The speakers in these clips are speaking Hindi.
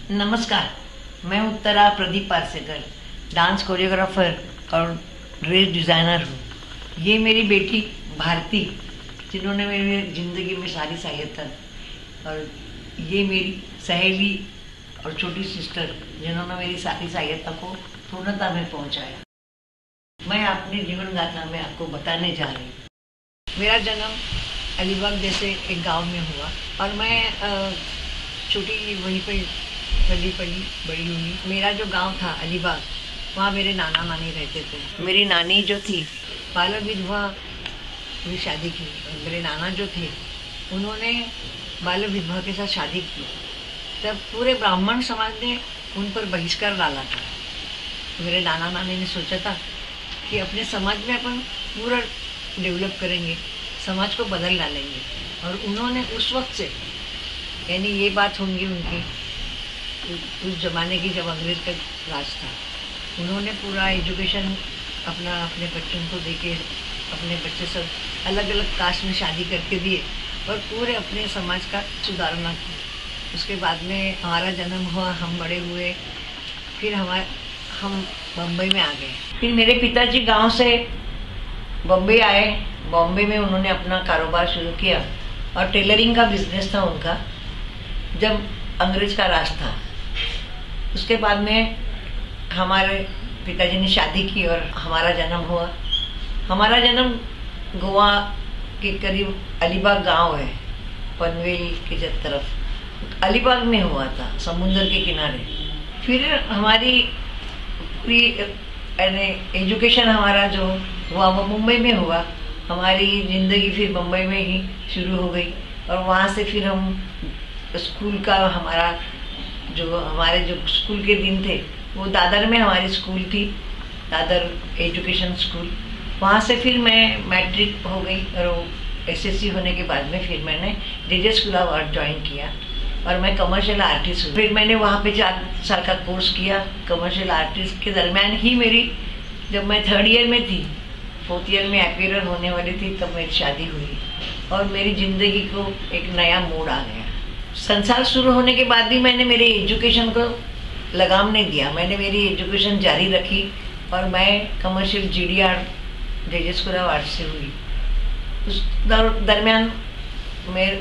नमस्कार, मैं उत्तरा प्रदीप पारसेकर, डांस कोरियोग्राफर और ड्रेस डिज़ाइनर हूँ। ये मेरी बेटी भारती, जिन्होंने मेरी ज़िंदगी में सारी सहायता, और ये मेरी सहेली और छोटी सिस्टर, जिन्होंने मेरी सारी सहायता को पूर्णता में पहुँचाया। मैं अपनी जीवन गाथा में आपको बताने जा रही हूँ। मेरा जन्म अलीबाग जैसे एक गांव में हुआ और मैं छोटी वहीं पे पली बड़ी हुई। मेरा जो गांव था अलीबाग, वहाँ मेरे नाना नानी रहते थे। मेरी नानी जो थी बाल विधवा भी शादी की, और मेरे नाना जो थे उन्होंने बाल विधवा के साथ शादी की। तब पूरे ब्राह्मण समाज ने उन पर बहिष्कार डाला था। मेरे नाना नानी ने सोचा था कि अपने समाज में अपन पूरा डेवलप करेंगे, समाज को बदल डालेंगे। और उन्होंने उस वक्त से, यानी ये बात होंगी उनकी उस जमाने की जब अंग्रेज का राज था, उन्होंने पूरा एजुकेशन अपने बच्चों को देके, अपने बच्चे सब अलग अलग कास्ट में शादी करके दिए और पूरे अपने समाज का सुधारना किया। उसके बाद में हमारा जन्म हुआ, हम बड़े हुए, फिर हम बम्बई में आ गए। फिर मेरे पिताजी गांव से बम्बई आए। बॉम्बे में उन्होंने अपना कारोबार शुरू किया और टेलरिंग का बिजनेस था उनका, जब अंग्रेज का राज था। उसके बाद में हमारे पिताजी ने शादी की और हमारा जन्म हुआ। हमारा जन्म गोवा के करीब अलीबाग गांव है, पनवेल की तरफ अलीबाग में हुआ था, समुद्र के किनारे। फिर हमारी पूरी एजुकेशन हमारा जो हुआ वो मुंबई में हुआ। हमारी ज़िंदगी फिर मुंबई में ही शुरू हो गई और वहाँ से फिर हम स्कूल का हमारे जो स्कूल के दिन थे वो दादर में हमारी स्कूल थी, दादर एजुकेशन स्कूल। वहाँ से फिर मैं मैट्रिक हो गई और एसएससी होने के बाद में फिर मैंने JJ school of art join किया और मैं कमर्शियल आर्टिस्ट हूँ। फिर मैंने वहाँ पे 4 साल का कोर्स किया कमर्शियल आर्टिस्ट के दरमियान ही मेरी, जब मैं 3rd ईयर में थी, 4th ईयर में अपीयर होने वाली थी, तब मेरी शादी हुई और मेरी ज़िंदगी को एक नया मोड़ आ गया। संसार शुरू होने के बाद भी मैंने मेरे एजुकेशन को लगाम नहीं दिया। मैंने मेरी एजुकेशन जारी रखी और मैं commercial GDR JJ school of art से हुई। उस दरमियान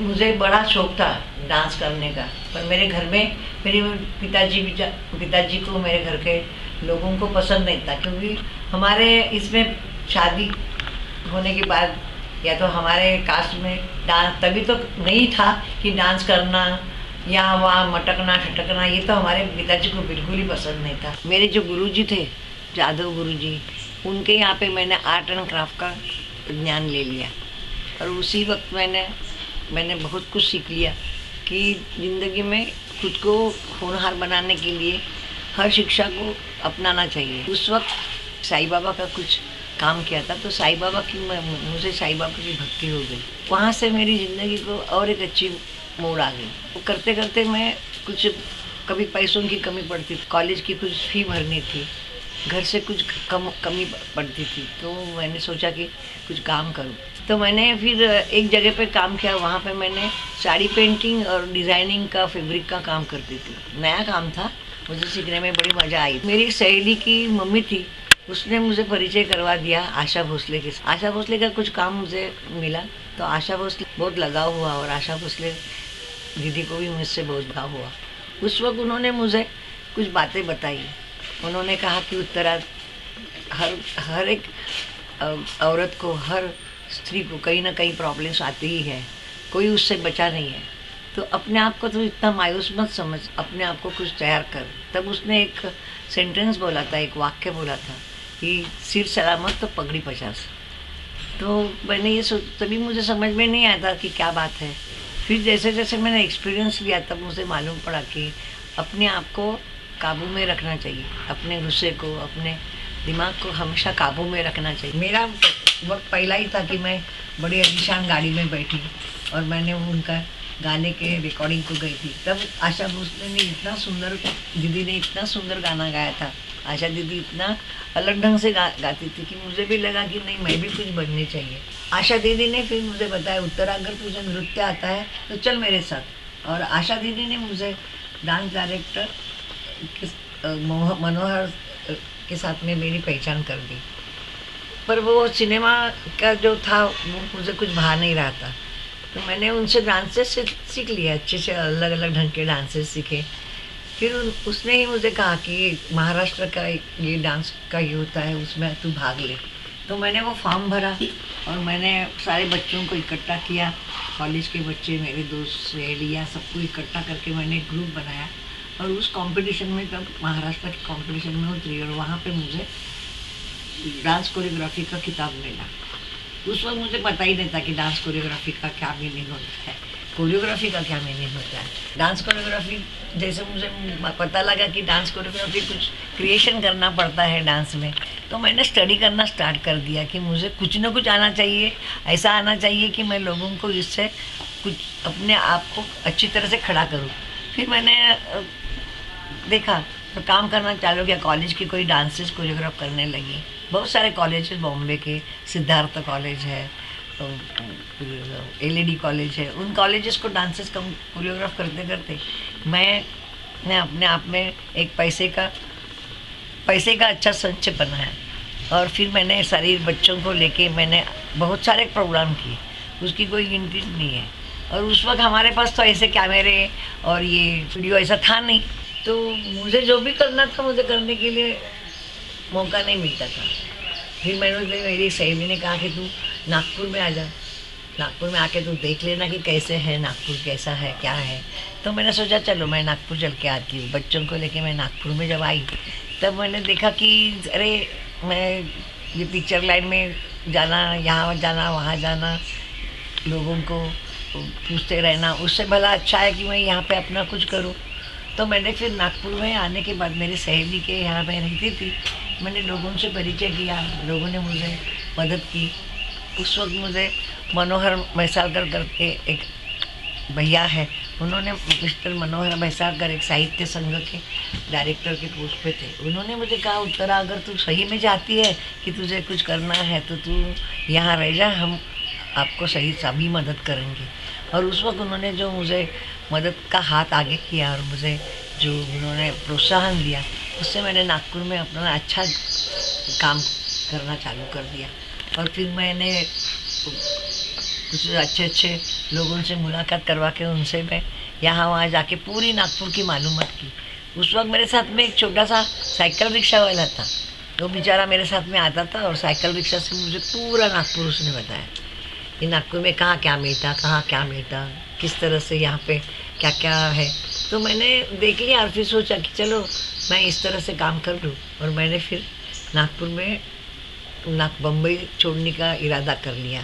मुझे बड़ा शौक था डांस करने का, पर मेरे घर में मेरे पिताजी को, मेरे घर के लोगों को पसंद नहीं था, क्योंकि हमारे इसमें शादी होने के बाद या तो हमारे कास्ट में डांस तभी तो नहीं था कि डांस करना या वहाँ मटकना ठटकना, ये तो हमारे पिताजी को बिल्कुल ही पसंद नहीं था। मेरे जो गुरुजी थे, जादव गुरुजी, उनके यहाँ पे मैंने आर्ट एंड क्राफ्ट का ज्ञान ले लिया और उसी वक्त मैंने बहुत कुछ सीख लिया कि ज़िंदगी में खुद को होनहार बनाने के लिए हर शिक्षा को अपनाना चाहिए। उस वक्त साईं बाबा का कुछ काम किया था, तो साईं बाबा की मुझे साईं बाबा की भक्ति हो गई। वहाँ से मेरी ज़िंदगी को और एक अच्छी मोड़ आ गई। वो करते करते मैं कभी पैसों की कमी पड़ती थी, कॉलेज की कुछ फ़ी भरनी थी, घर से कुछ कमी पड़ती थी, तो मैंने सोचा कि कुछ काम करूँ। तो मैंने फिर एक जगह पे काम किया। वहाँ पे मैंने साड़ी पेंटिंग और डिज़ाइनिंग का, फैब्रिक का काम करती थी। नया काम था, मुझे सीखने में बड़ी मज़ा आई। मेरी सहेली की मम्मी थी, उसने मुझे परिचय करवा दिया आशा भोसले के। आशा भोसले का कुछ काम मुझे मिला, तो आशा भोसले बहुत लगाव हुआ और आशा भोसले दीदी को भी मुझसे बहुत लगाव हुआ। उस वक्त उन्होंने मुझे कुछ बातें बताई। उन्होंने कहा कि उत्तरा, हर एक औरत को, हर स्त्री को कहीं ना कहीं प्रॉब्लम्स आती ही है, कोई उससे बचा नहीं है, तो अपने आप को तो इतना मायूस मत समझ, अपने आप को कुछ तैयार कर। तब उसने एक सेंटेंस बोला था, एक वाक्य बोला था कि सिर सलामत तो पगड़ी 50। तो मैंने ये तभी मुझे समझ में नहीं आया था कि क्या बात है। फिर जैसे जैसे मैंने एक्सपीरियंस लिया, तब मुझे मालूम पड़ा कि अपने आप को काबू में रखना चाहिए, अपने गुस्से को, अपने दिमाग को हमेशा काबू में रखना चाहिए। मेरा वक्त पहला ही था कि मैं बड़ी आलीशान गाड़ी में बैठी और मैंने उनका गाने के रिकॉर्डिंग को गई थी। तब आशा भोसले ने इतना सुंदर, दीदी ने इतना सुंदर गाना गाया था। आशा दीदी इतना अलग ढंग से गाती थी कि मुझे भी लगा कि नहीं, मैं भी कुछ बननी चाहिए। आशा दीदी ने फिर मुझे बताया, उत्तरा अगर तुझे नृत्य आता है तो चल मेरे साथ। और आशा दीदी ने मुझे डांस डायरेक्टर मनोहर के साथ में मेरी पहचान कर दी। पर वो सिनेमा का जो था वो मुझे कुछ भा नहीं रहा था, तो मैंने उनसे डांसेस सीख लिया, अच्छे से अलग अलग ढंग के डांसेस सीखे। फिर उसने ही मुझे कहा कि महाराष्ट्र का ये डांस का ये होता है, उसमें तू भाग ले। तो मैंने वो फॉर्म भरा और मैंने सारे बच्चों को इकट्ठा किया, कॉलेज के बच्चे, मेरे दोस्त, सहेलियाँ, सबको इकट्ठा करके मैंने एक ग्रुप बनाया और उस कंपटीशन में, तब महाराष्ट्र के कंपटीशन में उतरी और वहाँ पे मुझे डांस कोरियोग्राफी का खिताब मिला। उस वक्त मुझे पता ही नहीं था कि डांस कोरियोग्राफी का क्या मीनिंग होता है, कोरियोग्राफी का क्या मीनिंग होता है। डांस कोरियोग्राफी जैसे मुझे पता लगा कि डांस कोरियोग्राफी कुछ क्रिएशन करना पड़ता है डांस में, तो मैंने स्टडी करना स्टार्ट कर दिया कि मुझे कुछ ना कुछ आना चाहिए, ऐसा आना चाहिए कि मैं लोगों को इससे कुछ अपने आप को अच्छी तरह से खड़ा करूँ। फिर मैंने देखा तो काम करना चालू किया, कॉलेज की कोई डांसेस कोरियोग्राफ करने लगी। बहुत सारे कॉलेज बॉम्बे के, सिद्धार्थ कॉलेज है, एलईडी कॉलेज है, उन कॉलेजेस को डांसेस का कोरियोग्राफ करते करते मैं अपने आप में एक पैसे का अच्छा संचय बनाया। और फिर मैंने सारे बच्चों को लेके मैंने बहुत सारे प्रोग्राम किए, उसकी कोई गिनती नहीं है। और उस वक्त हमारे पास तो ऐसे कैमरे और ये वीडियो ऐसा था नहीं, तो मुझे जो भी करना था मुझे करने के लिए मौका नहीं मिलता था। फिर मेरी सहेली ने कहा कि तू नागपुर में आ जा, नागपुर में आके तू देख लेना कि कैसे है नागपुर, कैसा है, क्या है। तो मैंने सोचा चलो मैं नागपुर चल के आती हूँ। बच्चों को लेके मैं नागपुर में जब आई तब मैंने देखा कि अरे मैं ये पिक्चर लाइन में जाना, यहाँ जाना, वहाँ जाना, लोगों को पूछते रहना, उससे भला अच्छा है कि मैं यहाँ पे अपना कुछ करूँ। तो मैंने फिर नागपुर में आने के बाद मेरी सहेली के यहाँ मैं रहती थी, मैंने लोगों से परिचय किया, लोगों ने मुझे मदद की। उस वक्त मुझे मनोहर भैसालकर करके एक भैया है, उन्होंने, मिस्टर मनोहर भैसालकर एक साहित्य संघ के डायरेक्टर के पोस्ट पे थे। उन्होंने मुझे कहा उत्तरा अगर तू सही में चाहती है कि तुझे कुछ करना है तो तू यहाँ रह जा, हम आपको सभी मदद करेंगे। और उस वक्त उन्होंने जो मुझे मदद का हाथ आगे किया और मुझे जो उन्होंने प्रोत्साहन दिया, उससे मैंने नागपुर में अपना अच्छा काम करना चालू कर दिया। और फिर मैंने कुछ अच्छे लोगों से मुलाकात करवा के उनसे मैं यहाँ वहाँ जाके पूरी नागपुर की मालूमात की। उस वक्त मेरे साथ में एक छोटा सा साइकिल रिक्शा वाला था, वो बेचारा मेरे साथ में आता था और साइकिल रिक्शा से मुझे पूरा नागपुर उसने बताया कि नागपुर में कहाँ क्या मिलता, किस तरह से यहाँ पे क्या क्या है। तो मैंने देख लिया और फिर सोचा कि चलो मैं इस तरह से काम कर लूँ। और मैंने फिर नागपुर में बम्बई छोड़ने का इरादा कर लिया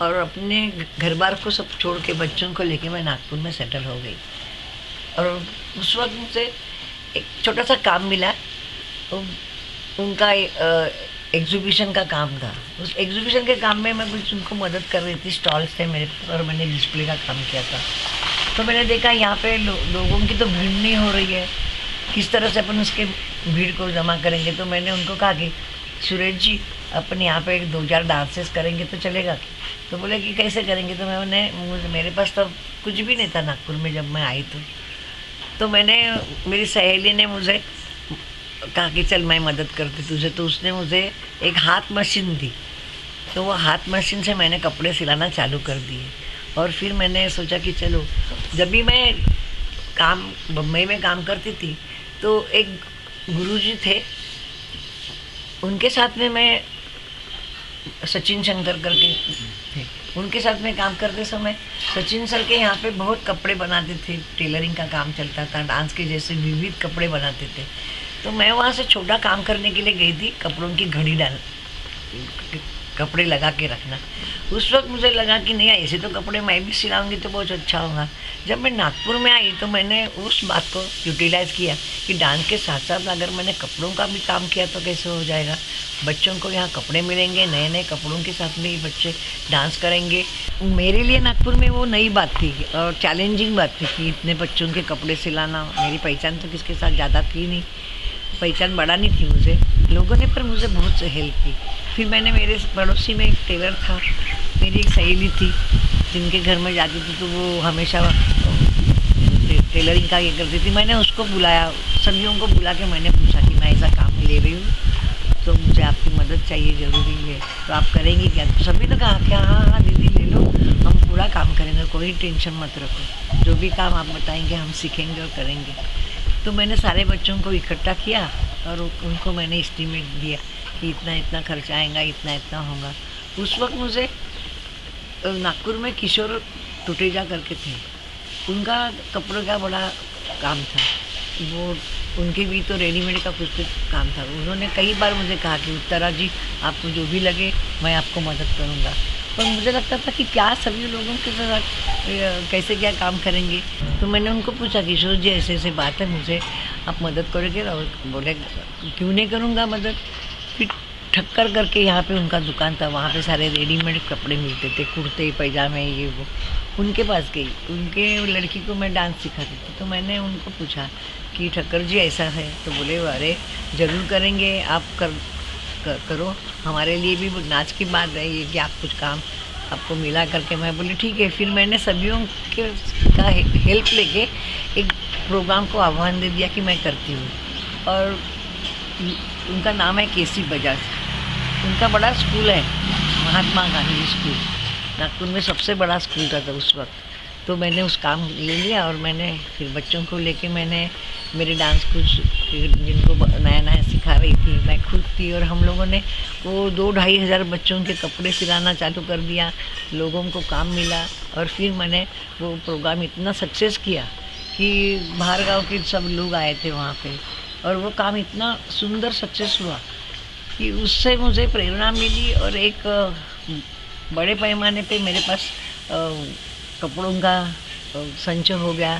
और अपने घर बार को सब छोड़ के बच्चों को लेके मैं नागपुर में सेटल हो गई। और उस वक्त मुझे एक छोटा सा काम मिला, उनका एग्जीबिशन का काम था। उस एग्जीबिशन के काम में मैं कुछ उनको मदद कर रही थी, स्टॉल्स थे मेरे पास और मैंने डिस्प्ले का काम किया था। तो मैंने देखा यहाँ पे लोगों की तो भीड़ नहीं हो रही है, किस तरह से अपन उसके भीड़ को जमा करेंगे। तो मैंने उनको कहा कि सुरेश जी अपन यहाँ पे 2-4 डांसेस करेंगे तो चलेगा? तो बोले कि कैसे करेंगे? तो मेरे पास तो कुछ भी नहीं था नागपुर में जब मैं आई। तो मैंने, मेरी सहेली ने मुझे कहा कि चल मैं मदद करती तुझे। तो उसने मुझे एक हाथ मशीन दी, तो वो हाथ मशीन से मैंने कपड़े सिलाना चालू कर दिए। और फिर मैंने सोचा कि चलो, जब भी मैं बम्बई में काम करती थी तो एक गुरुजी थे, उनके साथ में मैं, सचिन शंकर करके थे, उनके साथ में काम करते समय सचिन सर के यहाँ पे बहुत कपड़े बनाते थे, टेलरिंग का काम चलता था, डांस के जैसे विविध कपड़े बनाते थे। तो मैं वहाँ से छोटा काम करने के लिए गई थी, कपड़ों की घड़ी कपड़े लगा के रखना। उस वक्त मुझे लगा कि नहीं, ऐसे तो कपड़े मैं भी सिलाऊंगी तो बहुत अच्छा होगा। जब मैं नागपुर में आई तो मैंने उस बात को यूटिलाइज़ किया कि डांस के साथ साथ अगर मैंने कपड़ों का भी काम किया तो कैसे हो जाएगा। बच्चों को यहाँ कपड़े मिलेंगे, नए नए कपड़ों के साथ में ही बच्चे डांस करेंगे। मेरे लिए नागपुर में वो नई बात थी और चैलेंजिंग बात थी कि इतने बच्चों के कपड़े सिलाना। मेरी पहचान तो किसके साथ ज़्यादा थी नहीं, पहचान बढ़ा नहीं थी मुझे, लोगों ने पर मुझे बहुत से हेल्प की। फिर मैंने, मेरे पड़ोसी में एक टेलर था, मेरी एक सहेली थी जिनके घर में जाती थी, तो वो हमेशा टेलरिंग का ये करती थी। मैंने उसको बुलाया, सभी को बुला के मैंने पूछा कि मैं ऐसा काम ले रही हूँ तो मुझे आपकी मदद चाहिए, ज़रूरी है, तो आप करेंगी क्या? तो सभी ने कहा कि हाँ हाँ दीदी ले लो, हम पूरा काम करेंगे, कोई टेंशन मत रखो, जो भी काम आप बताएंगे हम सीखेंगे और करेंगे। तो मैंने सारे बच्चों को इकट्ठा किया और उनको मैंने एस्टीमेट दिया कि इतना इतना खर्चा आएगा, इतना इतना होगा। उस वक्त मुझे नागपुर में किशोर टुटेजा करके थे, उनका कपड़ों का बड़ा काम था, वो उनके भी तो रेडीमेड का कुछ काम था। उन्होंने कई बार मुझे कहा कि उत्तरा जी आपको जो भी लगे मैं आपको मदद करूँगा, पर मुझे लगता था कि क्या सभी लोगों के साथ कैसे क्या काम करेंगे। तो मैंने उनको पूछा किशोर जी ऐसे ऐसे बात है, मुझे आप मदद करोगे? और बोले क्यों नहीं करूँगा मदद। फिर ठक्कर करके यहाँ पे उनका दुकान था, वहाँ पे सारे रेडीमेड कपड़े मिलते थे, कुर्ते पैजामे ये वो। उनके पास गई, उनके लड़की को मैं डांस सिखाती थी, तो मैंने उनको पूछा कि ठक्कर जी ऐसा है, तो बोले अरे ज़रूर करेंगे, आप करो, हमारे लिए भी नाच की बात है ये कि आप कुछ काम आपको मिला करके। मैं बोली ठीक है। फिर मैंने सभियों के का हेल्प लेके एक प्रोग्राम को आह्वान दे दिया कि मैं करती हूँ, और उनका नाम है केसी बजाज। उनका बड़ा स्कूल है, महात्मा गांधी स्कूल, नागपुर में सबसे बड़ा स्कूल था उस वक्त। तो मैंने उस काम ले लिया और मैंने फिर बच्चों को लेके मैंने मेरे डांस कुछ जिनको नया नया सिखा रही थी मैं खुद थी, और हम लोगों ने वो 2-2.5 हज़ार बच्चों के कपड़े सिलाना चालू कर दिया, लोगों को काम मिला। और फिर मैंने वो प्रोग्राम इतना सक्सेस किया कि बाहर गाँव के सब लोग आए थे वहाँ पे, और वो काम इतना सुंदर सक्सेस हुआ कि उससे मुझे प्रेरणा मिली। और एक बड़े पैमाने पे मेरे पास कपड़ों का संच हो गया,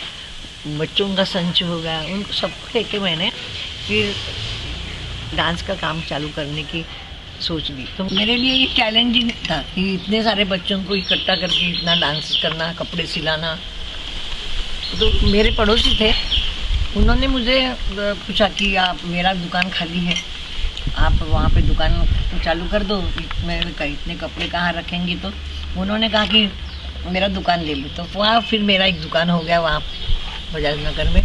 बच्चों का संच हो गया, उनको सबको लेके मैंने फिर डांस का काम चालू करने की सोच ली। तो मेरे लिए ये चैलेंजिंग था कि इतने सारे बच्चों को इकट्ठा करके इतना डांस करना, कपड़े सिलाना। तो मेरे पड़ोसी थे, उन्होंने मुझे पूछा कि आप, मेरा दुकान खाली है, आप वहाँ पे दुकान चालू कर दो, मैंने कहा इतने कपड़े कहाँ रखेंगी? तो उन्होंने कहा कि मेरा दुकान ले लो। तो वहाँ फिर मेरा एक दुकान हो गया वहाँ बजाज नगर में।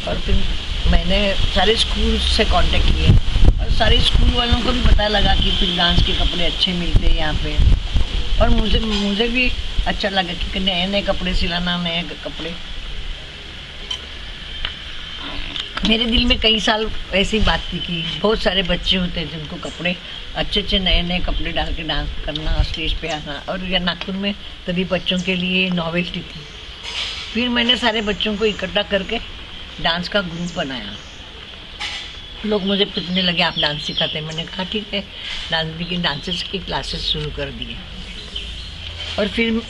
और फिर मैंने सारे स्कूल से कांटेक्ट किए, और सारे स्कूल वालों को भी पता लगा कि फिर डांस के कपड़े अच्छे मिलते हैं यहाँ पे। और मुझे भी अच्छा लगा कि नए नए कपड़े सिलाना, नए कपड़े। मेरे दिल में कई साल ऐसी बात थी कि बहुत सारे बच्चे होते हैं जिनको कपड़े अच्छे अच्छे नए नए कपड़े डाल के डांस करना, स्टेज पे आना। और यह नागपुर में तभी बच्चों के लिए नॉवेल्टी थी। फिर मैंने सारे बच्चों को इकट्ठा करके डांस का ग्रुप बनाया। लोग मुझे पूछने लगे आप डांस सिखाते हैं? मैंने कहा ठीक है, डांसेस की क्लासेस शुरू कर दिए। और फिर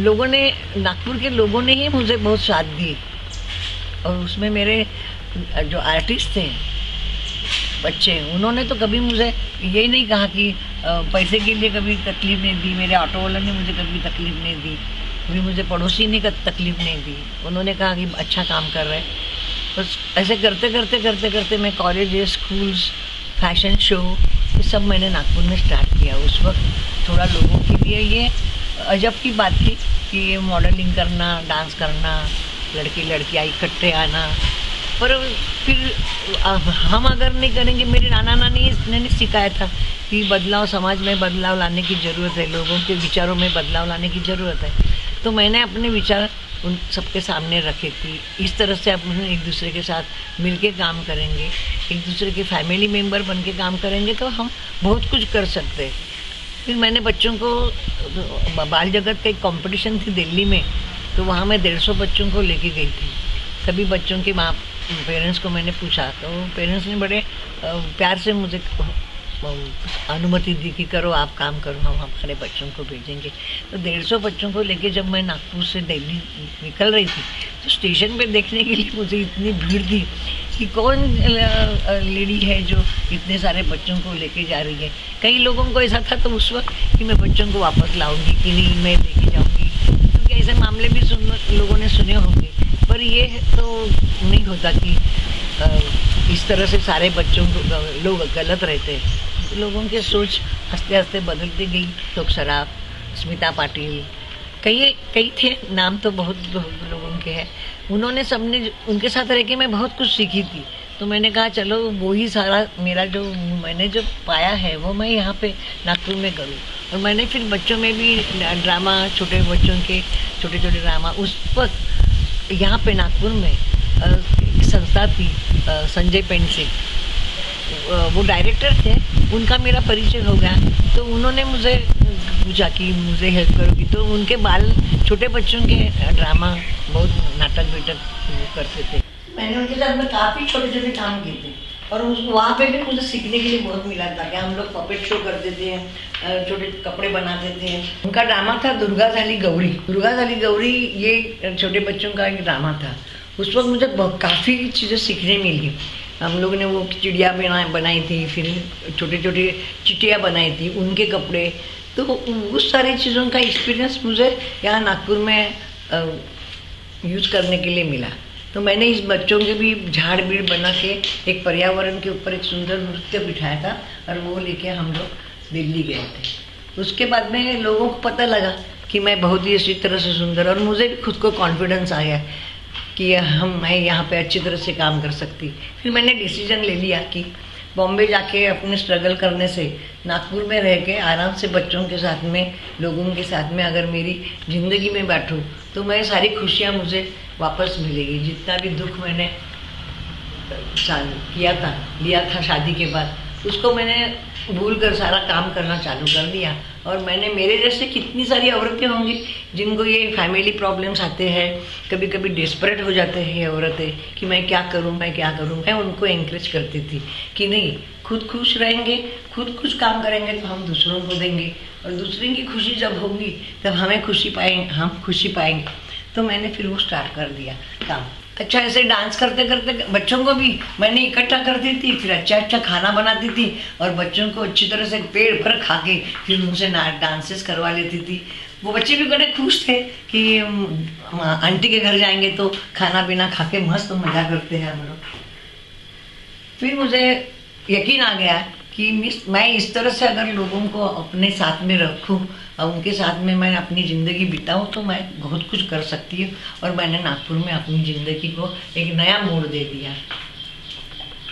लोगों ने, नागपुर के लोगों ने ही मुझे बहुत साथ दी। और उसमें मेरे जो आर्टिस्ट थे बच्चे, उन्होंने तो कभी मुझे ये नहीं कहा कि पैसे के लिए कभी तकलीफ नहीं दी। मेरे ऑटो वाले ने मुझे कभी तकलीफ नहीं दी, कभी मुझे पड़ोसी ने तकलीफ नहीं दी। उन्होंने कहा कि अच्छा काम कर रहे। बस ऐसे करते करते करते करते मैं कॉलेज, स्कूल्स, फैशन शो, ये सब मैंने नागपुर में स्टार्ट किया। उस वक्त थोड़ा लोगों के लिए ये अजब की बात थी कि ये मॉडलिंग करना, डांस करना, लड़के लड़कियाँ इकट्ठे आना। पर फिर हम अगर नहीं करेंगे, मेरे नाना नानी ने सिखाया था कि बदलाव, समाज में बदलाव लाने की ज़रूरत है, लोगों के विचारों में बदलाव लाने की ज़रूरत है। तो मैंने अपने विचार उन सबके सामने रखे कि इस तरह से अपन एक दूसरे के साथ मिलके काम करेंगे, एक दूसरे के फैमिली मेम्बर बन के काम करेंगे तो हम बहुत कुछ कर सकते हैं। फिर मैंने बच्चों को, बाल जगत का एक कॉम्पिटिशन थी दिल्ली में, तो वहाँ मैं 150 बच्चों को लेके गई थी। सभी बच्चों के माँ पेरेंट्स को मैंने पूछा, तो पेरेंट्स ने बड़े प्यार से मुझे अनुमति दी कि करो, आप काम करो, हम हमारे बच्चों को भेजेंगे। तो 150 बच्चों को लेके जब मैं नागपुर से दिल्ली निकल रही थी, तो स्टेशन पे देखने के लिए मुझे इतनी भीड़ थी कि कौन लेडी है जो इतने सारे बच्चों को लेके जा रही है। कई लोगों को ऐसा था तो उस वक्त कि मैं बच्चों को वापस लाऊंगी कि नहीं, मैं लेके जाऊंगी, क्योंकि ऐसे मामले भी लोगों ने सुने होंगे। पर ये तो नहीं होता कि इस तरह से सारे बच्चों को लोग गलत रहते हैं। लोगों की सोच हंसते हंसते बदलती गई। लोग सराफ, स्मिता पाटिल, कई थे, नाम तो बहुत लोगों के हैं, उन्होंने सबने उनके साथ रह के मैं बहुत कुछ सीखी थी। तो मैंने कहा चलो वो ही सारा मेरा जो मैंने जो पाया है वो मैं यहाँ पे नागपुर में करूँ। और मैंने फिर बच्चों में भी ड्रामा, छोटे बच्चों के छोटे छोटे ड्रामा उस वक्त यहाँ पे नागपुर में एक संस्था थी, संजय पेंसिल, वो डायरेक्टर थे, उनका मेरा परिचय हो गया। तो उन्होंने मुझे पूछा कि मुझे हेल्प करोगी, तो उनके बाल छोटे बच्चों के ड्रामा बहुत नाटक वाटक वो करते थे। मैंने उनके साथ में काफ़ी छोटे छोटे काम किए थे और वहाँ पे भी मुझे सीखने के लिए बहुत मिला था कि हम लोग पपेट शो करते थे, छोटे कपड़े बनाते थे। उनका ड्रामा था दुर्गा झाली गौरी। दुर्गा झाली गौरी ये छोटे बच्चों का एक ड्रामा था। उस वक्त मुझे काफ़ी चीज़ें सीखने मिली। हम लोग ने वो चिड़िया बनाई थी, फिर छोटे छोटे चिटिया बनाई थी, उनके कपड़े। तो उस सारी चीज़ों का एक्सपीरियंस मुझे यहाँ नागपुर में यूज़ करने के लिए मिला। तो मैंने इस बच्चों के भी झाड़ बीड़ बना के एक पर्यावरण के ऊपर एक सुंदर नृत्य बिठाया था और वो लेके हम लोग दिल्ली गए थे। उसके बाद में लोगों को पता लगा कि मैं बहुत ही अच्छी तरह से सुंदर, और मुझे भी खुद को कॉन्फिडेंस आया कि मैं यहाँ पे अच्छी तरह से काम कर सकती। फिर मैंने डिसीजन ले लिया कि बॉम्बे जाके अपने स्ट्रगल करने से नागपुर में रह के आराम से बच्चों के साथ में, लोगों के साथ में अगर मेरी ज़िंदगी में बैठूँ तो मैं सारी खुशियाँ मुझे वापस मिलेगी। जितना भी दुख मैंने लिया था शादी के बाद, उसको मैंने भूल कर सारा काम करना चालू कर दिया। और मैंने, मेरे जैसे कितनी सारी औरतें होंगी जिनको ये फैमिली प्रॉब्लम्स आते हैं, कभी कभी डेस्परेट हो जाते हैं ये औरतें कि मैं क्या करूं, मैं क्या करूं। मैं उनको एनकरेज करती थी कि नहीं, खुद खुश रहेंगे, खुद कुछ काम करेंगे तो हम दूसरों को देंगे, और दूसरे की खुशी जब होगी तब हम खुशी पाएंगे। तो मैंने फिर वो स्टार्ट कर दिया काम। अच्छा, ऐसे डांस करते करते बच्चों को भी मैंने इकट्ठा करती थी, फिर अच्छा अच्छा खाना बनाती थी और बच्चों को अच्छी तरह से पेट भर खा के फिर उनसे डांसेस करवा लेती थी। वो बच्चे भी बड़े खुश थे कि आंटी के घर जाएंगे तो खाना पीना खा के मस्त मजा करते हैं हम लोग। फिर मुझे यकीन आ गया कि मैं इस तरह से अगर लोगों को अपने साथ में रखूं और उनके साथ में मैं अपनी ज़िंदगी बिताऊं तो मैं बहुत कुछ कर सकती हूँ। और मैंने नागपुर में अपनी ज़िंदगी को एक नया मोड़ दे दिया।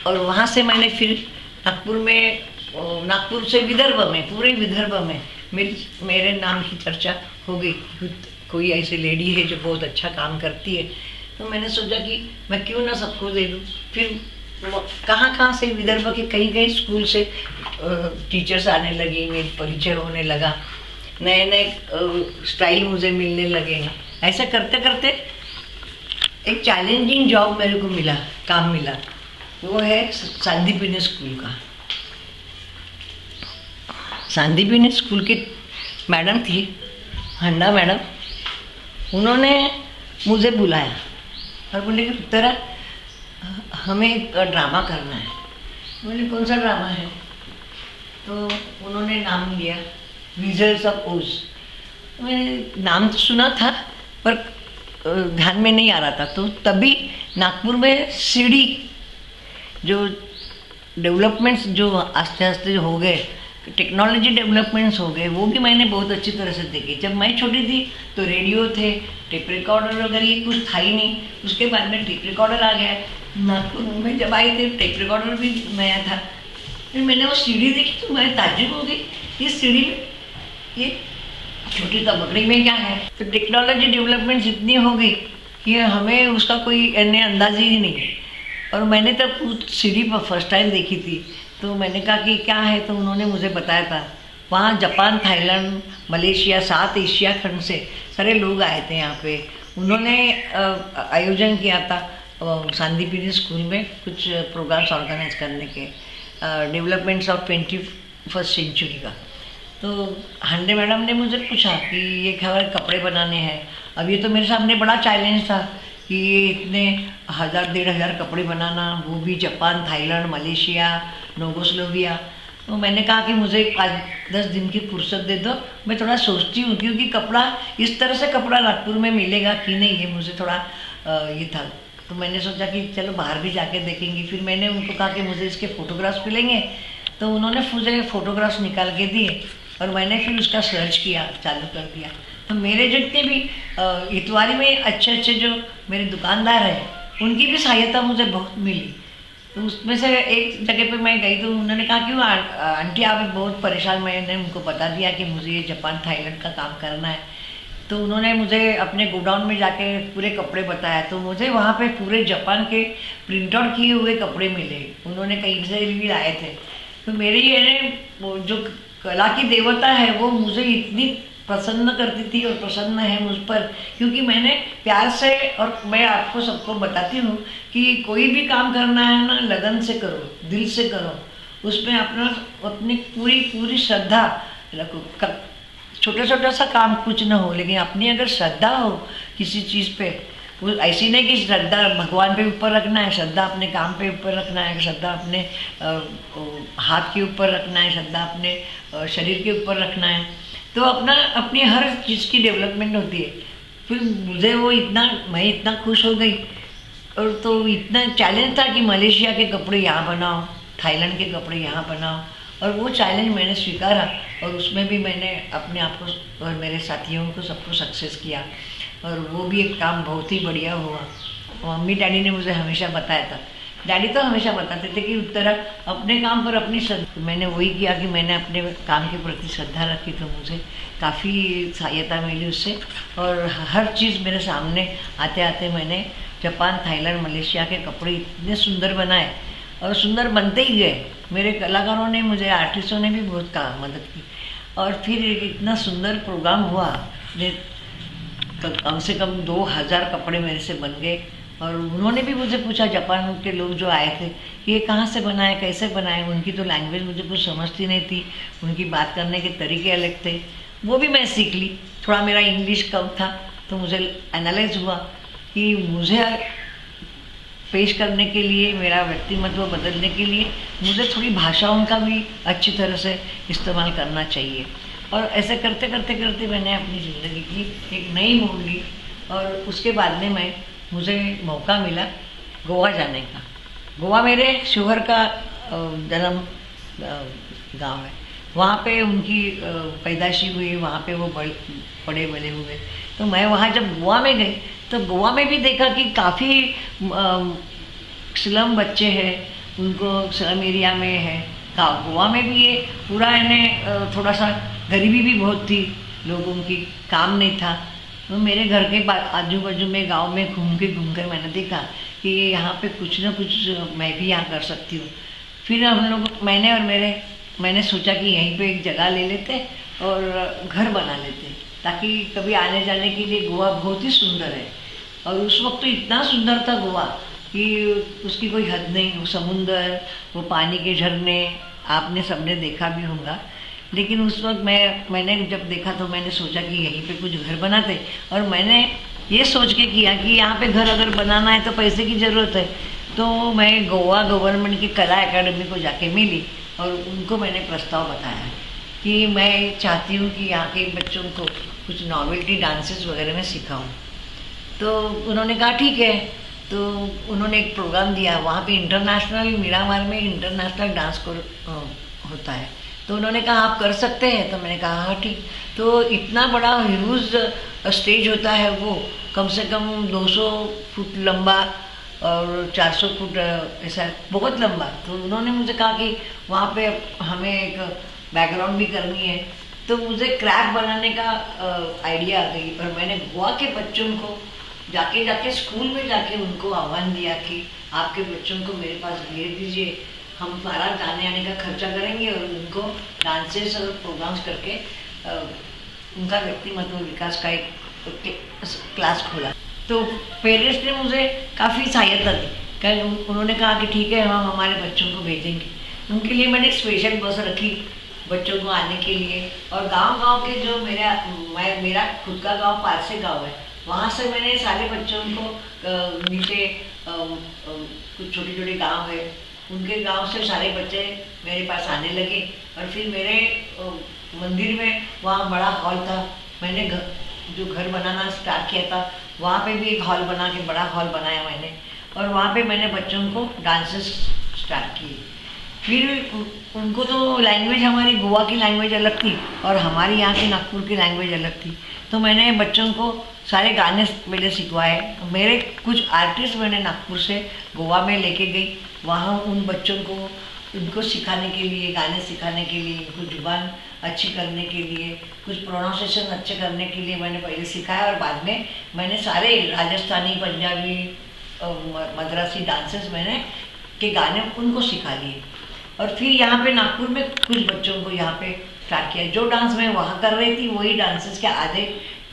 और वहाँ से मैंने फिर नागपुर से विदर्भ में, पूरे विदर्भ में मेरे नाम की चर्चा हो गई। कोई ऐसी लेडी है जो बहुत अच्छा काम करती है, तो मैंने सोचा कि मैं क्यों ना सबको दे दूँ। फिर कहाँ से विदर्भ के कई स्कूल से टीचर्स आने लगी, मेरी परिचय होने लगा, नए नए स्टाइल मुझे मिलने लगे। ऐसा करते करते एक चैलेंजिंग जॉब मेरे को काम मिला। वो है सांदीपनि स्कूल का। सांदीपनि स्कूल की मैडम थी हन्ना मैडम, उन्होंने मुझे बुलाया और बोले कि उत्तरा, हमें एक ड्रामा करना है। मैंने कौन सा ड्रामा है? तो उन्होंने नाम लिया विजल्स ऑफ ओज। मैंने नाम तो सुना था पर ध्यान में नहीं आ रहा था। तो तभी नागपुर में सीढ़ी जो डेवलपमेंट्स जो आस्ते आस्ते हो गए, टेक्नोलॉजी डेवलपमेंट्स हो गए, वो भी मैंने बहुत अच्छी तरह से देखी। जब मैं छोटी थी तो रेडियो थे, टेप रिकॉर्डर वगैरह ये कुछ था ही नहीं। उसके बाद में टेप रिकॉर्डर आ गया। नागपुर में जब आई थी टेप रिकॉर्डर भी नया था। फिर मैंने वो सीढ़ी देखी तो मैं ताज्जुब हो गई, ये सीढ़ी में ये छोटी तबकड़ी में क्या है। तो टेक्नोलॉजी डेवलपमेंट इतनी हो गई कि हमें उसका कोई अंदाज ही नहीं। और मैंने तब सीढ़ी पर फर्स्ट टाइम देखी थी, तो मैंने कहा कि क्या है, तो उन्होंने मुझे बताया था वहाँ जापान, थाईलैंड, मलेशिया, 7 एशिया खंड से सारे लोग आए थे यहाँ पे। उन्होंने आयोजन किया था सांदीपनि स्कूल में कुछ प्रोग्राम्स ऑर्गेनाइज करने के, डेवलपमेंट्स ऑफ 21st सेंचुरी का। तो हंडे मैडम ने मुझे पूछा कि ये कपड़े बनाने हैं। अब ये तो मेरे सामने बड़ा चैलेंज था कि ये इतने 1000-1500 कपड़े बनाना, वो भी जापान, थाईलैंड, मलेशिया, नोगोस्लोविया। तो मैंने कहा कि मुझे 5-10 दिन की फुर्सत दे दो, मैं थोड़ा सोचती हूँ, क्योंकि कपड़ा इस तरह से कपड़ा नागपुर में मिलेगा कि नहीं, ये मुझे थोड़ा ये था। तो मैंने सोचा कि चलो बाहर भी जाके देखेंगे। फिर मैंने उनको कहा कि मुझे इसके फ़ोटोग्राफ्स मिलेंगे, तो उन्होंने मुझे फ़ोटोग्राफ्स निकाल के दिए और मैंने फिर उसका सर्च किया, चालू कर दिया। मेरे जितने भी इतवारी में अच्छे अच्छे जो मेरे दुकानदार हैं, उनकी भी सहायता मुझे बहुत मिली। तो उसमें से एक जगह पे मैं गई तो उन्होंने कहा कि वो आंटी आप बहुत परेशान, मैंने उनको बता दिया कि मुझे ये जापान थाईलैंड का काम करना है। तो उन्होंने मुझे अपने गोडाउन में जाके पूरे कपड़े बताया, तो मुझे वहाँ पे पूरे जापान के प्रिंट आउट किए हुए कपड़े मिले, उन्होंने कहीं से भी लाए थे। तो मेरी ये वो जो कला की देवता है वो मुझे इतनी प्रसन्न करती थी और प्रसन्न है मुझ पर, क्योंकि मैंने प्यार से, और मैं आपको सबको बताती हूँ कि कोई भी काम करना है ना, लगन से करो, दिल से करो, उसमें अपना अपनी पूरी पूरी श्रद्धा रखो। छोटा छोटा सा काम कुछ ना हो, लेकिन अपनी अगर श्रद्धा हो किसी चीज़ पे, वो ऐसी नहीं कि श्रद्धा भगवान पे ऊपर रखना है, श्रद्धा अपने काम पे ऊपर रखना है, श्रद्धा अपने हाथ के ऊपर रखना है, श्रद्धा अपने शरीर के ऊपर रखना है, तो अपनी हर चीज़ की डेवलपमेंट होती है। फिर मुझे वो मैं इतना खुश हो गई, और तो इतना चैलेंज था कि मलेशिया के कपड़े यहाँ बनाओ, थाईलैंड के कपड़े यहाँ बनाओ, और वो चैलेंज मैंने स्वीकारा, और उसमें भी मैंने अपने आप को और मेरे साथियों को सबको सक्सेस किया, और वो भी एक काम बहुत ही बढ़िया हुआ। मम्मी डैडी ने मुझे हमेशा बताया था, डैडी तो हमेशा बताते थे कि उत्तरा अपने काम पर अपनी श्रद्धा, मैंने वही किया कि मैंने अपने काम के प्रति श्रद्धा रखी, तो मुझे काफ़ी सहायता मिली उससे, और हर चीज़ मेरे सामने आते आते मैंने जापान, थाईलैंड, मलेशिया के कपड़े इतने सुंदर बनाए, और सुंदर बनते ही गए। मेरे कलाकारों ने, मुझे आर्टिस्टों ने भी बहुत मदद की, और फिर इतना सुंदर प्रोग्राम हुआ, कम से कम 2000 कपड़े मेरे से बन गए। और उन्होंने भी मुझे पूछा, जापान के लोग जो आए थे, कि ये कहाँ से बनाए, कैसे बनाए। उनकी तो लैंग्वेज मुझे कुछ समझती नहीं थी, उनकी बात करने के तरीके अलग थे, वो भी मैं सीख ली। थोड़ा मेरा इंग्लिश कम था, तो मुझे एनालाइज हुआ कि मुझे पेश करने के लिए, मेरा व्यक्तिमत्व बदलने के लिए मुझे थोड़ी भाषाओं का भी अच्छी तरह से इस्तेमाल करना चाहिए। और ऐसे करते करते करते मैंने अपनी ज़िंदगी की एक नई मोड़ ली, और उसके बाद में मुझे मौका मिला गोवा जाने का। गोवा मेरे शुगर का जन्म गांव है, वहाँ पे उनकी पैदाइशी हुई, वहाँ पे वो बड़े बड़े हुए। तो मैं वहाँ जब गोवा में गई, तो गोवा में भी देखा कि काफ़ी स्लम बच्चे हैं, उनको स्लम एरिया में है। गोवा में भी ये पूरा इन्हें थोड़ा सा गरीबी भी बहुत थी, लोगों की काम नहीं था। तो मेरे घर के आजू बाजू में गांव में घूम कर मैंने देखा कि यहाँ पे कुछ ना कुछ मैं भी यहाँ कर सकती हूँ। फिर हम लोग, मैंने सोचा कि यहीं पे एक जगह ले लेते और घर बना लेते, ताकि कभी आने जाने के लिए। गोवा बहुत ही सुंदर है, और उस वक्त तो इतना सुंदर था गोवा कि उसकी कोई हद नहीं। वो समुंदर, वो पानी के झरने, आपने सबने देखा भी होगा। लेकिन उस वक्त मैंने जब देखा तो मैंने सोचा कि यहीं पे कुछ घर बनाते, और मैंने ये सोच के किया कि यहाँ पे घर अगर बनाना है तो पैसे की ज़रूरत है। तो मैं गोवा गवर्नमेंट की कला एकेडमी को जाके मिली, और उनको मैंने प्रस्ताव बताया कि मैं चाहती हूँ कि यहाँ के बच्चों को कुछ नॉवेल्टी डांसेस वगैरह में सिखाऊँ। तो उन्होंने कहा ठीक है। तो उन्होंने एक प्रोग्राम दिया, वहाँ पे इंटरनेशनल, मिरामार में इंटरनेशनल डांस को होता है। तो उन्होंने कहा आप कर सकते हैं, तो मैंने कहा हाँ ठीक। तो इतना बड़ा ह्यूज स्टेज होता है, वो कम से कम 200 फुट लंबा और 400 फुट ऐसा, बहुत लंबा। तो उन्होंने मुझे कहा कि वहाँ पे हमें एक बैकग्राउंड भी करनी है। तो मुझे क्रैप बनाने का आइडिया आ गई, और मैंने गोवा के बच्चों को जाके स्कूल में जाके उनको आह्वान दिया कि आपके बच्चों को मेरे पास भेज दीजिए, हम सारा जाने आने का खर्चा करेंगे, और उनको डांसेस और प्रोग्राम्स करके उनका व्यक्तिमत्व विकास का एक क्लास खोला। तो पेरेंट्स ने मुझे काफ़ी सहायता दी। उन्होंने कहा कि ठीक है, हम हमारे बच्चों को भेजेंगे। उनके लिए मैंने स्पेशल बस रखी बच्चों को आने के लिए। और गांव के जो मेरा खुद का गांव पारसे गांव है, वहाँ से मैंने सारे बच्चों को नीचे कुछ छोटे छोटे गांव है, उनके गांव से सारे बच्चे मेरे पास आने लगे। और फिर मेरे मंदिर में वहाँ बड़ा हॉल था, मैंने जो घर बनाना स्टार्ट किया था, वहाँ पे भी एक हॉल बना के बड़ा हॉल बनाया मैंने, और वहाँ पे मैंने बच्चों को डांसेस स्टार्ट किए। फिर उनको तो लैंग्वेज, हमारी गोवा की लैंग्वेज अलग थी और हमारी यहाँ की नागपुर की लैंग्वेज अलग थी। तो मैंने बच्चों को सारे गाने पहले सिखवाए। मेरे कुछ आर्टिस्ट मैंने नागपुर से गोवा में लेके गई, वहाँ उन बच्चों को उनको सिखाने के लिए, गाने सिखाने के लिए, उनको जुबान अच्छी करने के लिए, कुछ प्रोनाउंसिएशन अच्छे करने के लिए मैंने पहले सिखाया। और बाद में मैंने सारे राजस्थानी, पंजाबी, मद्रासी डांसेस मैंने के गाने उनको सिखा लिए। और फिर यहाँ पे नागपुर में कुछ बच्चों को यहाँ पे स्टार्ट किया। जो डांस मैं वहाँ कर रही थी वही डांसेस के आधे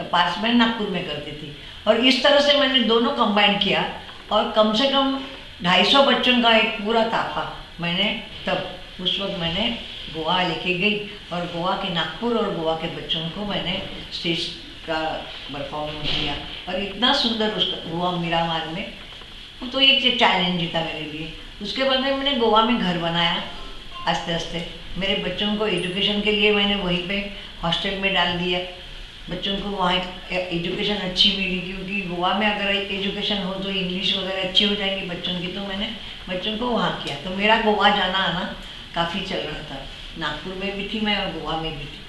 पार्ट्स मैं नागपुर में करती थी। और इस तरह से मैंने दोनों कंबाइन किया और कम से कम 250 बच्चों का एक पूरा ताफा मैंने तब उस वक्त मैंने गोवा लेके गई। और गोवा के, नागपुर और गोवा के बच्चों को मैंने स्टेज का परफॉर्मेंस किया और इतना सुंदर उसका हुआ मिरामार में। वो तो एक चैलेंज था मेरे लिए। उसके बाद में मैंने गोवा में घर बनाया आस्ते आस्ते। मेरे बच्चों को एजुकेशन के लिए मैंने वहीं पे हॉस्टल में डाल दिया। बच्चों को वहाँ एजुकेशन अच्छी मिली, क्योंकि गोवा में अगर एजुकेशन हो तो इंग्लिश वगैरह अच्छी हो जाएंगी बच्चों की। तो मैंने बच्चों को वहाँ किया। तो मेरा गोवा जाना आना काफ़ी चल रहा था। नागपुर में भी थी मैं और गोवा में भी थी।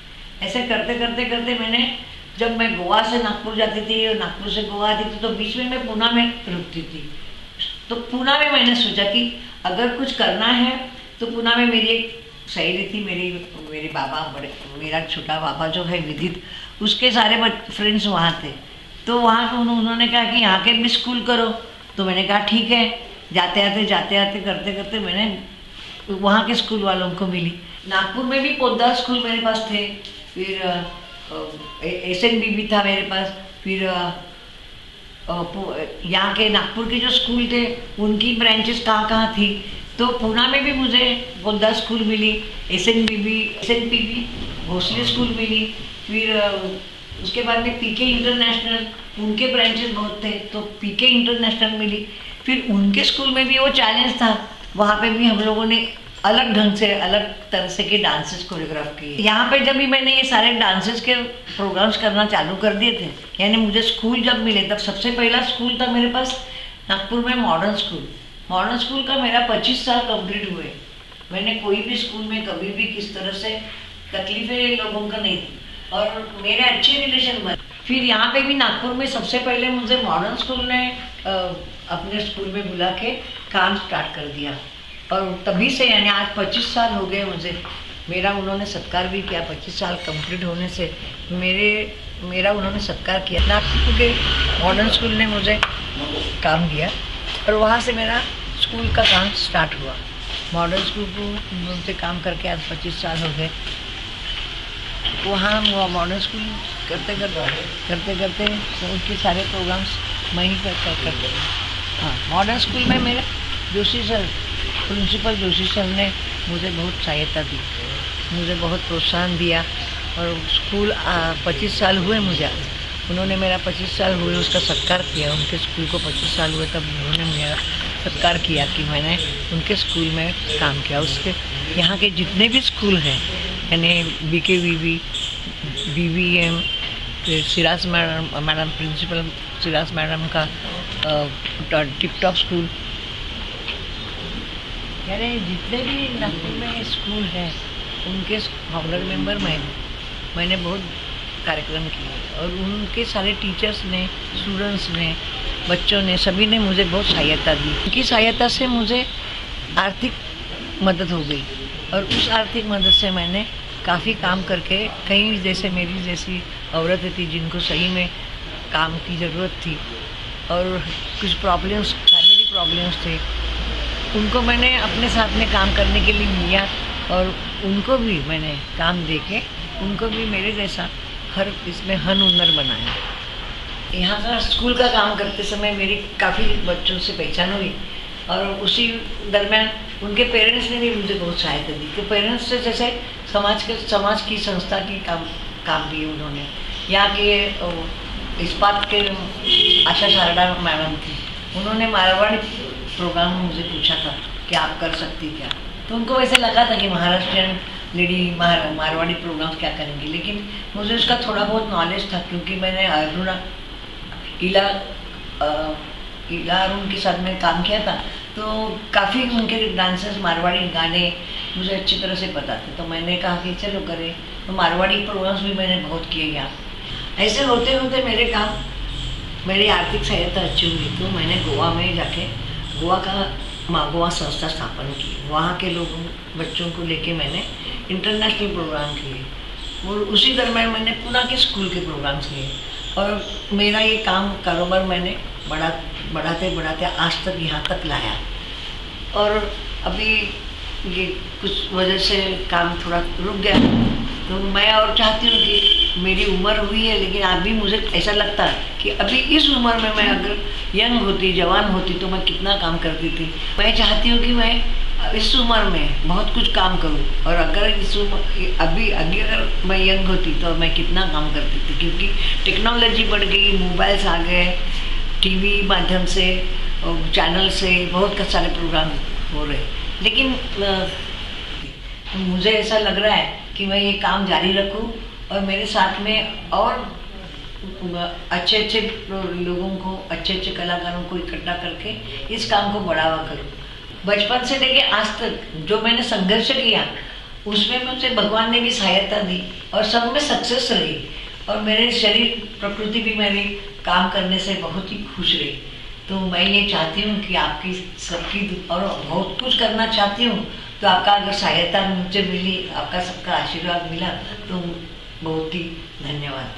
ऐसे करते करते करते मैंने, जब मैं गोवा से नागपुर जाती थी और नागपुर से गोवा आती थी, तो बीच में मैं पूना में रुकती थी। तो पूना में मैंने सोचा कि अगर कुछ करना है तो पूना में मेरी एक सहेली थी, मेरे बाबा, मेरा छोटा बाबा जो है विदित, उसके सारे फ्रेंड्स वहाँ थे। तो वहाँ उन्होंने कहा कि यहाँ के भी स्कूल करो। तो मैंने कहा ठीक है। जाते आते करते करते मैंने वहाँ के स्कूल वालों को मिली। नागपुर में भी पोद्दार स्कूल मेरे पास थे, फिर SNB भी था मेरे पास, फिर यहाँ के नागपुर के जो स्कूल थे उनकी ब्रांचेस कहाँ कहाँ थी। तो पूना में भी मुझे पोद्दार स्कूल मिली, SNP भी, भोसले स्कूल मिली। फिर उसके बाद में PK इंटरनेशनल, उनके ब्रांचेस बहुत थे तो PK इंटरनेशनल मिली। फिर उनके स्कूल में भी वो चैलेंज था, वहाँ पे भी हम लोगों ने अलग ढंग से, अलग तरह से के डांसेस कोरियोग्राफ किए। यहाँ पे जब भी मैंने ये सारे डांसेस के प्रोग्राम्स करना चालू कर दिए थे, यानी मुझे स्कूल जब मिले, तब सबसे पहला स्कूल था मेरे पास नागपुर में मॉडर्न स्कूल। मॉडर्न स्कूल का मेरा 25 साल कंप्लीट हुए। मैंने कोई भी स्कूल में कभी भी किस तरह से तकलीफें लोगों का नहीं थी और मेरे अच्छे रिलेशन बने। फिर यहाँ पे भी नागपुर में सबसे पहले मुझे मॉडर्न स्कूल ने अपने स्कूल में बुला के काम स्टार्ट कर दिया। और तभी से, यानी आज 25 साल हो गए मुझे, मेरा उन्होंने सत्कार भी किया। 25 साल कंप्लीट होने से मेरा उन्होंने सत्कार किया। नागपुर के मॉडर्न स्कूल ने मुझे काम दिया और वहाँ से मेरा स्कूल का काम स्टार्ट हुआ। मॉडर्न स्कूल को मुझसे काम करके आज 25 साल हो गए। वहाँ मॉडर्न स्कूल करते करते उनके सारे प्रोग्राम्स मैं ही करते। हाँ, मॉडर्न स्कूल में मेरे Joshi sir, principal Joshi sir ने मुझे बहुत सहायता दी, मुझे बहुत प्रोत्साहन दिया। और स्कूल 25 साल हुए मुझे, उन्होंने मेरा 25 साल हुए उसका सत्कार किया। उनके स्कूल को 25 साल हुए तब उन्होंने मेरा सत्कार किया कि मैंने उनके स्कूल में काम किया। उसके यहाँ के जितने भी स्कूल हैं, यानी BKVB, BVM, Siraj madam principal Siraj madam का टिप-टॉप स्कूल, यानी जितने भी नागपुर में स्कूल हैं उनके फाउंडर मेंबर मैंने बहुत कार्यक्रम किए। और उनके सारे टीचर्स ने, स्टूडेंट्स ने, बच्चों ने, सभी ने मुझे बहुत सहायता दी। उनकी सहायता से मुझे आर्थिक मदद हो गई और उस आर्थिक मदद से मैंने काफ़ी काम करके, कई जैसे मेरी जैसी औरतें थी जिनको सही में काम की ज़रूरत थी और कुछ प्रॉब्लम्स, फैमिली प्रॉब्लम्स थे, उनको मैंने अपने साथ में काम करने के लिए लिया और उनको भी मैंने काम दे के उनको भी मेरे जैसा हर इसमें हुनर बनाया। यहाँ का स्कूल का काम करते समय मेरी काफ़ी बच्चों से पहचान हुई और उसी दरमियान उनके पेरेंट्स ने भी मुझे बहुत सहायता दी। तो पेरेंट्स से जैसे समाज की संस्था की काम दिए उन्होंने। यहाँ के इस्पात के आशा शारदा मैडम थी, उन्होंने मारवाड़ी प्रोग्राम में मुझे पूछा था कि आप कर सकती क्या। तो उनको वैसे लगा था कि महाराष्ट्रियन लेडी मारवाड़ी प्रोग्राम क्या करेंगी, लेकिन मुझे उसका थोड़ा बहुत नॉलेज था क्योंकि मैंने इला अरुण के साथ में काम किया था। तो काफ़ी उनके डांसेस, मारवाड़ी गाने मुझे अच्छी तरह से पता थे। तो मैंने कहा कि चलो करें। तो मारवाड़ी प्रोग्राम्स भी मैंने बहुत किए यहाँ। ऐसे होते होते मेरी आर्थिक सहायता अच्छी हुई तो मैंने गोवा में जाके गोवा का गोवा संस्था स्थापन की। वहाँ के लोगों बच्चों को लेके मैंने इंटरनेशनल प्रोग्राम किए और उसी दरम्यान मैंने पुणे के स्कूल के प्रोग्राम्स किए और मेरा ये काम कारोबार मैंने बढ़ाते बढ़ाते आज तक यहाँ तक लाया। और अभी ये कुछ वजह से काम थोड़ा रुक गया तो मैं और चाहती हूँ कि मेरी उम्र हुई है लेकिन अभी मुझे ऐसा लगता है कि अभी इस उम्र में मैं अगर यंग होती जवान होती तो मैं कितना काम करती थी। मैं चाहती हूँ कि मैं इस उम्र में बहुत कुछ काम करूँ और अगर इस उम्र अगर मैं यंग होती तो मैं कितना काम करती थी, क्योंकि टेक्नोलॉजी बढ़ गई, मोबाइल्स आ गए, टीवी माध्यम से चैनल से बहुत सारे प्रोग्राम हो रहे। लेकिन मुझे ऐसा लग रहा है कि मैं ये काम जारी रखूं और मेरे साथ में और अच्छे अच्छे लोगों को, अच्छे अच्छे कलाकारों को इकट्ठा करके इस काम को बढ़ावा करूं। बचपन से लेके आज तक जो मैंने संघर्ष किया उसमें मुझे भगवान ने भी सहायता दी और सब में सक्सेस रही और मेरे शरीर प्रकृति भी मेरी काम करने से बहुत ही खुश रही। तो मैं ये चाहती हूँ कि आपकी सबकी और बहुत कुछ करना चाहती हूँ तो आपका अगर सहायता मुझे मिली, आपका सबका आशीर्वाद मिला तो बहुत ही धन्यवाद।